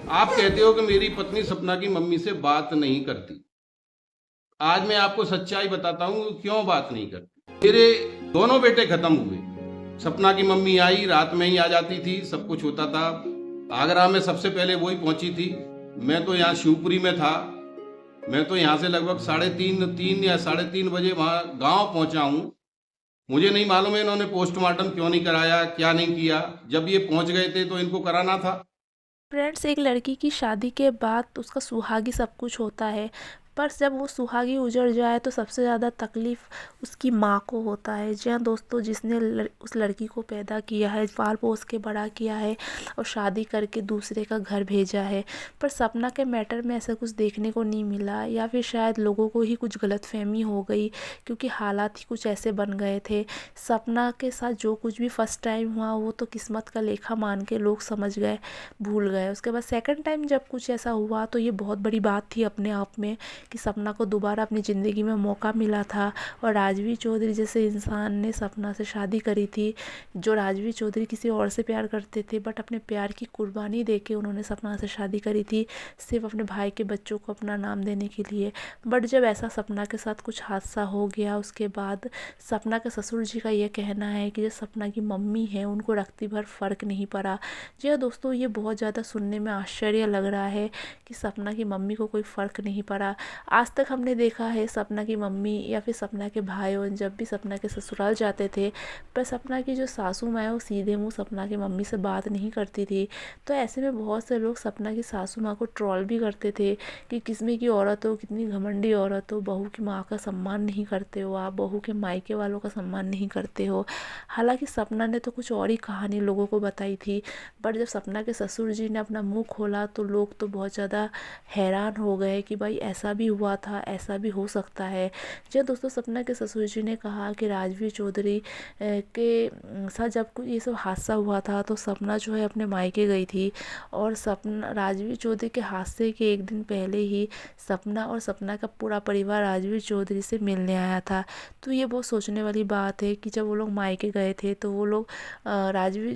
आप कहते हो कि मेरी पत्नी सपना की मम्मी से बात नहीं करती। आज मैं आपको सच्चाई बताता हूँ क्यों बात नहीं करती। मेरे दोनों बेटे खत्म हुए। सपना की मम्मी आई, रात में ही आ जाती थी, सब कुछ होता था। आगरा में सबसे पहले वही पहुंची थी। मैं तो यहाँ शिवपुरी में था। मैं तो यहाँ से लगभग 3:30 या 3:30 बजे वहाँ गांव पहुंचा हूँ। मुझे नहीं मालूम है इन्होंने पोस्टमार्टम क्यों नहीं कराया, क्या नहीं किया। जब ये पहुंच गए थे तो इनको कराना था। फ्रेंड्स, एक लड़की की शादी के बाद उसका सुहागी सब कुछ होता है, पर जब वो सुहागी उजड़ जाए तो सबसे ज़्यादा तकलीफ़ उसकी माँ को होता है। जी हाँ दोस्तों, जिसने उस लड़की को पैदा किया है, पाल पोस के बड़ा किया है और शादी करके दूसरे का घर भेजा है। पर सपना के मैटर में ऐसा कुछ देखने को नहीं मिला, या फिर शायद लोगों को ही कुछ गलतफहमी हो गई, क्योंकि हालात ही कुछ ऐसे बन गए थे। सपना के साथ जो कुछ भी फर्स्ट टाइम हुआ वो तो किस्मत का लेखा मान के लोग समझ गए, भूल गए। उसके बाद सेकंड टाइम जब कुछ ऐसा हुआ तो ये बहुत बड़ी बात थी अपने आप में, कि सपना को दोबारा अपनी ज़िंदगी में मौका मिला था। और राजवीर चौधरी जैसे इंसान ने सपना से शादी करी थी। जो राजवीर चौधरी किसी और से प्यार करते थे, बट अपने प्यार की कुर्बानी दे के उन्होंने सपना से शादी करी थी, सिर्फ अपने भाई के बच्चों को अपना नाम देने के लिए। बट जब ऐसा सपना के साथ कुछ हादसा हो गया, उसके बाद सपना के ससुर जी का ये कहना है कि जो सपना की मम्मी है उनको रत्ती भर फ़र्क नहीं पड़ा। जी हाँ दोस्तों, ये बहुत ज़्यादा सुनने में आश्चर्य लग रहा है कि सपना की मम्मी को कोई फ़र्क नहीं पड़ा। आज तक हमने देखा है सपना की मम्मी या फिर सपना के भाइयों जब भी सपना के ससुराल जाते थे, पर सपना की जो सासू माँ है वो सीधे मुंह सपना की मम्मी से बात नहीं करती थी। तो ऐसे में बहुत से लोग सपना की सासू माँ को ट्रोल भी करते थे कि किस्में की औरत हो, कितनी घमंडी औरत हो, बहू की माँ का सम्मान नहीं करते हो आप, बहू के मायके वालों का सम्मान नहीं करते हो। हालांकि सपना ने तो कुछ और ही कहानी लोगों को बताई थी। बट जब सपना के ससुर जी ने अपना मुंह खोला तो लोग तो बहुत ज़्यादा हैरान हो गए कि भाई ऐसा भी हुआ था, ऐसा भी हो सकता है। जब दोस्तों सपना के ससुर जी ने कहा कि राजवीर चौधरी के साथ जब कुछ ये सब हादसा हुआ था तो सपना जो है अपने मायके गई थी, और सपना राजवीर चौधरी के हादसे के एक दिन पहले ही सपना और सपना का पूरा परिवार राजवीर चौधरी से मिलने आया था। तो ये बहुत सोचने वाली बात है कि जब वो लोग मायके गए थे तो वो लोग राजवीर